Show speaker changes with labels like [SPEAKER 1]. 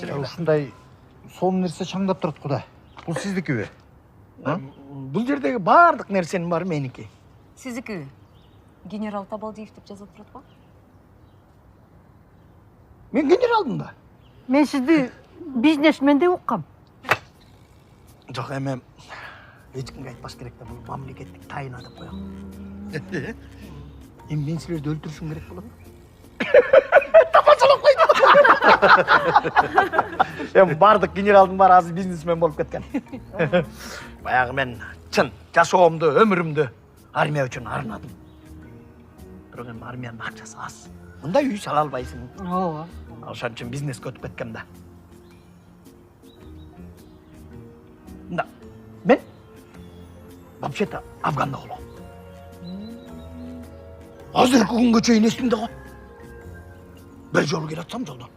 [SPEAKER 1] Ушундай сом нерсе чаңдап турат куда. Бул сиздикиби?
[SPEAKER 2] Бул жердеги баардык нерсенин баары меники.
[SPEAKER 3] Сиздики генерал Табалдиев деп жазылып турат го.
[SPEAKER 2] Мен генералмын да.
[SPEAKER 4] Мен сизди бизнесмен деп уккам.
[SPEAKER 2] Жок, эми эч кимге айтпаш керек да, бул мамлекеттик тайна деп коем. Эми мен силерди өлтүрүшүм керек болот. Тапачалап койду. Эми баардык генералдын баары азыр бизнесмен болуп кеткен. Баягы мен чын жашоомду, өмүрүмдү армия үчүн арнадым. Бирок эми армиянын акчасы аз. Мындай үй сала албайсың.
[SPEAKER 4] Ооба.
[SPEAKER 2] Ошон үчүн бизнеске өтүп кеткем да. Да. Мен вообще-то Афганда болом. Азыркы күнгө чейин эсимде го. Бир жолу келатсам жолдон